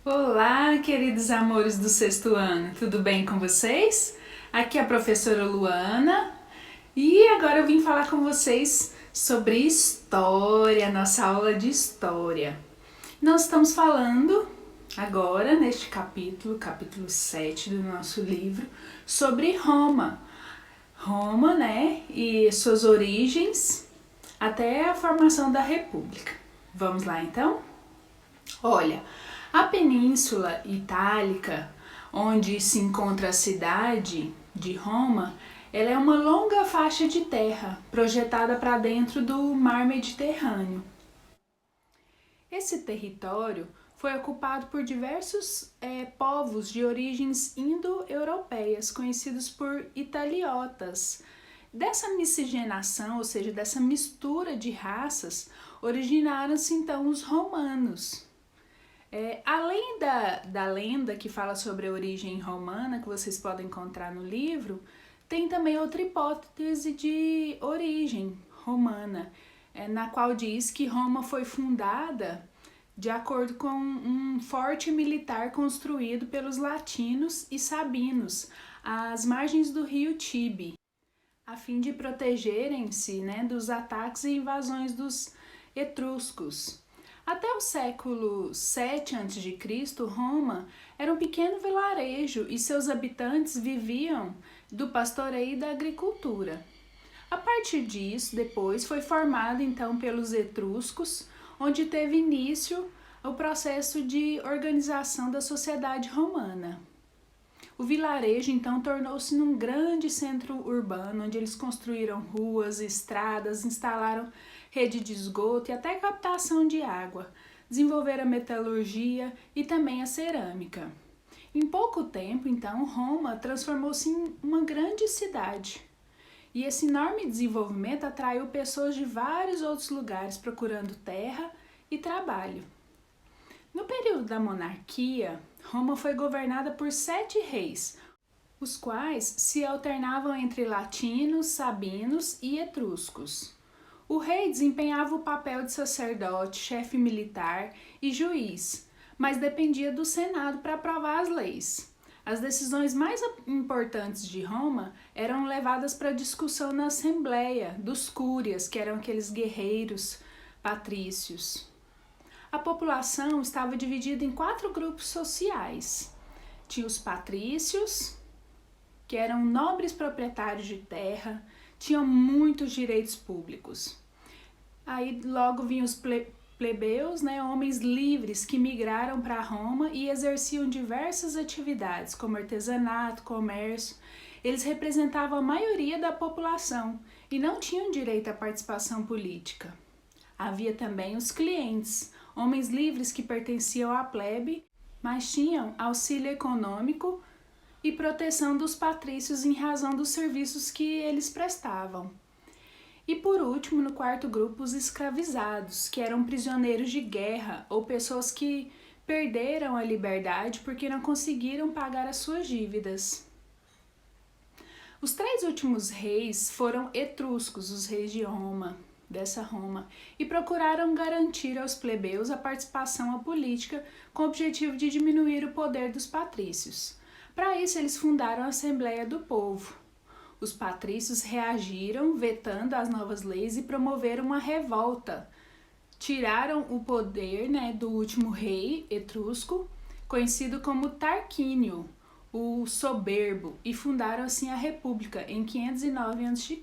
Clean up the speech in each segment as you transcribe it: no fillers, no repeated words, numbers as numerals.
Olá, queridos amores do sexto ano, tudo bem com vocês? Aqui é a professora Luana e agora eu vim falar com vocês sobre história, nossa aula de história. Nós estamos falando agora, neste capítulo 7 do nosso livro, sobre Roma. Roma, né, e suas origens até a formação da República. Vamos lá então? Olha, a Península Itálica, onde se encontra a cidade de Roma, ela é uma longa faixa de terra projetada para dentro do Mar Mediterrâneo. Esse território foi ocupado por diversos povos de origens indo-europeias, conhecidos por italiotas. Dessa miscigenação, ou seja, dessa mistura de raças, originaram-se então os romanos. Além da lenda que fala sobre a origem romana, que vocês podem encontrar no livro, tem também outra hipótese de origem romana, na qual diz que Roma foi fundada de acordo com um forte militar construído pelos latinos e sabinos às margens do rio Tibe, a fim de protegerem-se, dos ataques e invasões dos etruscos. Até o século 7 a.C., Roma era um pequeno vilarejo e seus habitantes viviam do pastoreio e da agricultura. A partir disso, depois foi formado então pelos etruscos, onde teve início o processo de organização da sociedade romana. O vilarejo então tornou-se num grande centro urbano, onde eles construíram ruas, estradas, instalaram rede de esgoto e até captação de água, desenvolveram a metalurgia e também a cerâmica. Em pouco tempo, então, Roma transformou-se em uma grande cidade. E esse enorme desenvolvimento atraiu pessoas de vários outros lugares procurando terra e trabalho. No período da monarquia, Roma foi governada por 7 reis, os quais se alternavam entre latinos, sabinos e etruscos. O rei desempenhava o papel de sacerdote, chefe militar e juiz, mas dependia do Senado para aprovar as leis. As decisões mais importantes de Roma eram levadas para discussão na Assembleia dos Cúrias, que eram aqueles guerreiros patrícios. A população estava dividida em 4 grupos sociais. Tinha os patrícios, que eram nobres proprietários de terra, tinham muitos direitos públicos. Aí logo vinham os plebeus, homens livres que migraram para Roma e exerciam diversas atividades, como artesanato, comércio. Eles representavam a maioria da população e não tinham direito à participação política. Havia também os clientes, homens livres que pertenciam à plebe, mas tinham auxílio econômico e proteção dos patrícios em razão dos serviços que eles prestavam. E por último, no 4º grupo, os escravizados, que eram prisioneiros de guerra ou pessoas que perderam a liberdade porque não conseguiram pagar as suas dívidas. Os 3 últimos reis foram etruscos, os reis de Roma, dessa Roma, e procuraram garantir aos plebeus a participação à política com o objetivo de diminuir o poder dos patrícios. Para isso, eles fundaram a Assembleia do Povo. Os patrícios reagiram, vetando as novas leis e promoveram uma revolta. Tiraram o poder do último rei etrusco, conhecido como Tarquínio, o Soberbo, e fundaram assim a República em 509 a.C.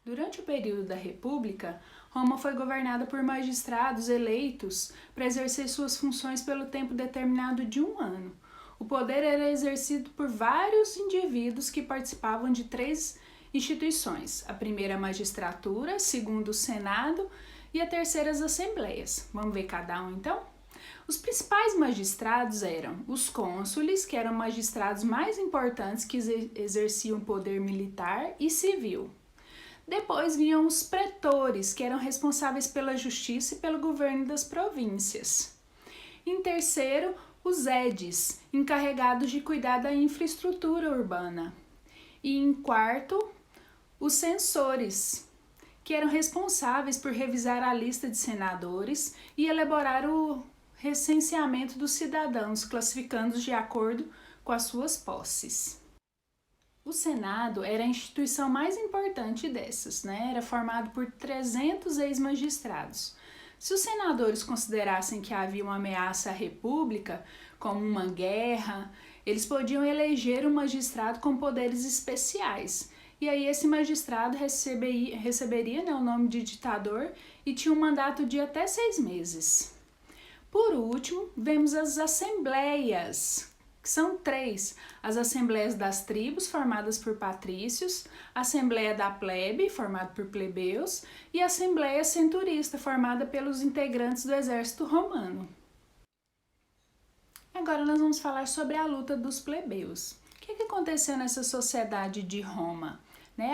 Durante o período da República, Roma foi governada por magistrados eleitos para exercer suas funções pelo tempo determinado de 1 ano. O poder era exercido por vários indivíduos que participavam de 3 instituições. A primeira, a magistratura, a segunda, o Senado e a terceira, as assembleias. Vamos ver cada um, então? Os principais magistrados eram os cônsules, que eram magistrados mais importantes que exerciam poder militar e civil. Depois vinham os pretores, que eram responsáveis pela justiça e pelo governo das províncias. Em terceiro, os edes, encarregados de cuidar da infraestrutura urbana. E em quarto, os censores, que eram responsáveis por revisar a lista de senadores e elaborar o recenseamento dos cidadãos, classificando-os de acordo com as suas posses. O Senado era a instituição mais importante dessas, né? Era formado por 300 ex-magistrados. Se os senadores considerassem que havia uma ameaça à república, como uma guerra, eles podiam eleger um magistrado com poderes especiais. E aí esse magistrado receberia, né, o nome de ditador e tinha um mandato de até 6 meses. Por último, vemos as assembleias, que são 3. As assembleias das tribos, formadas por patrícios, a assembleia da plebe, formada por plebeus, e a assembleia centurista, formada pelos integrantes do exército romano. Agora nós vamos falar sobre a luta dos plebeus. O que aconteceu nessa sociedade de Roma?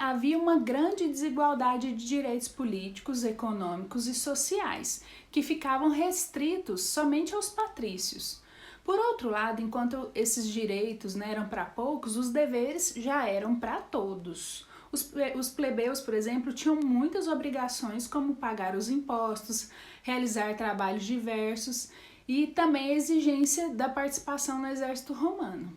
Havia uma grande desigualdade de direitos políticos, econômicos e sociais, que ficavam restritos somente aos patrícios. Por outro lado, enquanto esses direitos eram para poucos, os deveres já eram para todos. Os plebeus, por exemplo, tinham muitas obrigações, como pagar os impostos, realizar trabalhos diversos e também a exigência da participação no exército romano.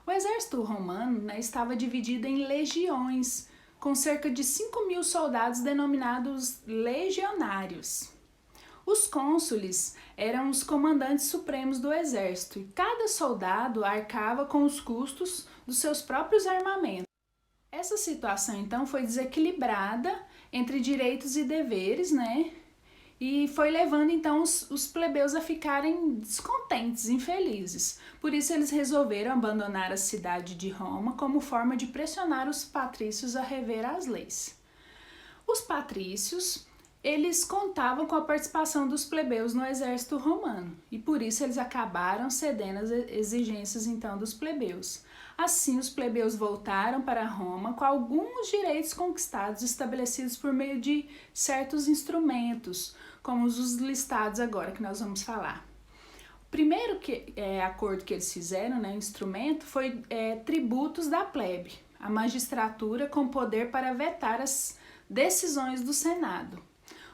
O exército romano estava dividido em legiões, com cerca de 5.000 soldados denominados legionários. Os cônsules eram os comandantes supremos do exército e cada soldado arcava com os custos dos seus próprios armamentos. Essa situação, então, foi desequilibrada entre direitos e deveres, e foi levando, então, os plebeus a ficarem descontentes, infelizes. Por isso, eles resolveram abandonar a cidade de Roma como forma de pressionar os patrícios a rever as leis. Os patrícios, eles contavam com a participação dos plebeus no exército romano e por isso eles acabaram cedendo às exigências então dos plebeus. Assim, os plebeus voltaram para Roma com alguns direitos conquistados estabelecidos por meio de certos instrumentos, como os listados agora que nós vamos falar. O primeiro acordo que eles fizeram, instrumento, foi tributos da plebe, a magistratura com poder para vetar as decisões do Senado.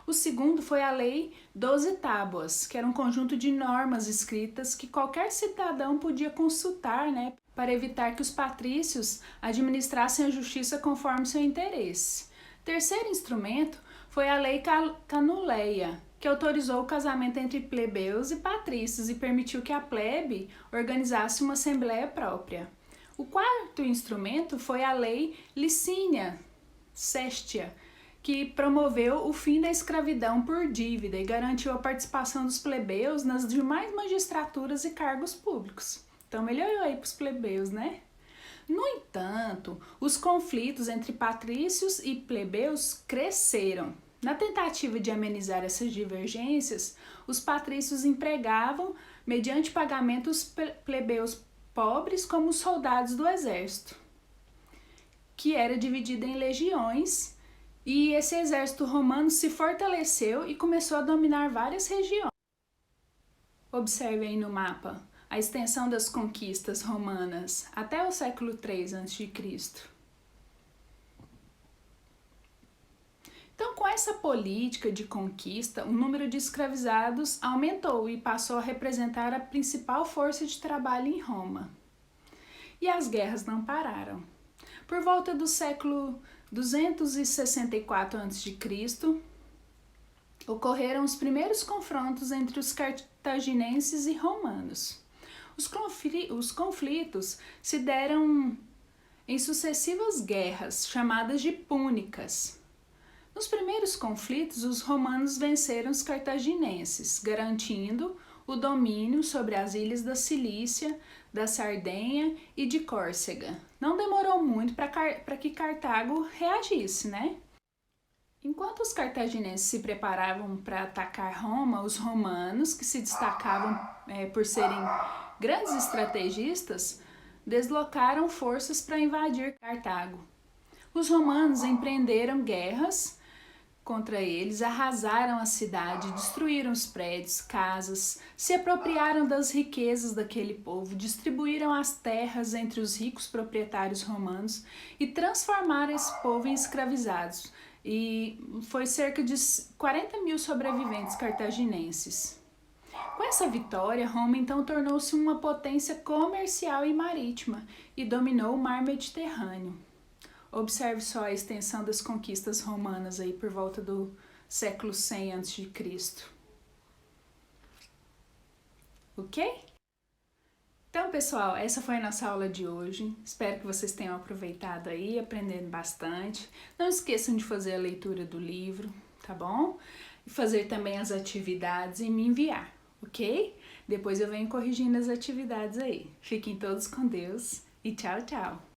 O segundo foi a Lei 12 Tábuas, que era um conjunto de normas escritas que qualquer cidadão podia consultar, para evitar que os patrícios administrassem a justiça conforme seu interesse. Terceiro instrumento foi a Lei Canuleia, que autorizou o casamento entre plebeus e patrícios e permitiu que a plebe organizasse uma assembleia própria. O quarto instrumento foi a Lei Licínia Sestia, que promoveu o fim da escravidão por dívida e garantiu a participação dos plebeus nas demais magistraturas e cargos públicos. Então melhorou aí para os plebeus, No entanto, os conflitos entre patrícios e plebeus cresceram. Na tentativa de amenizar essas divergências, os patrícios empregavam, mediante pagamento, os plebeus pobres como soldados do exército, que era dividido em legiões, e esse exército romano se fortaleceu e começou a dominar várias regiões. Observe aí no mapa a extensão das conquistas romanas até o século III a.C. Então, com essa política de conquista, o número de escravizados aumentou e passou a representar a principal força de trabalho em Roma. E as guerras não pararam. Por volta do século 264 a.C., ocorreram os primeiros confrontos entre os cartaginenses e romanos. Os conflitos se deram em sucessivas guerras, chamadas de púnicas. Nos primeiros conflitos, os romanos venceram os cartaginenses, garantindo o domínio sobre as ilhas da Cilícia, da Sardenha e de Córcega. Não demorou muito para que Cartago reagisse, Enquanto os cartaginenses se preparavam para atacar Roma, os romanos, que se destacavam por serem grandes estrategistas, deslocaram forças para invadir Cartago. Os romanos empreenderam guerras contra eles, arrasaram a cidade, destruíram os prédios, casas, se apropriaram das riquezas daquele povo, distribuíram as terras entre os ricos proprietários romanos e transformaram esse povo em escravizados. E foi cerca de 40.000 sobreviventes cartaginenses. Com essa vitória, Roma então tornou-se uma potência comercial e marítima e dominou o mar Mediterrâneo. Observe só a extensão das conquistas romanas aí por volta do século 100 a.C. Ok? Então, pessoal, essa foi a nossa aula de hoje. Espero que vocês tenham aproveitado aí, aprendendo bastante. Não esqueçam de fazer a leitura do livro, tá bom? E fazer também as atividades e me enviar, ok? Depois eu venho corrigindo as atividades aí. Fiquem todos com Deus e tchau, tchau!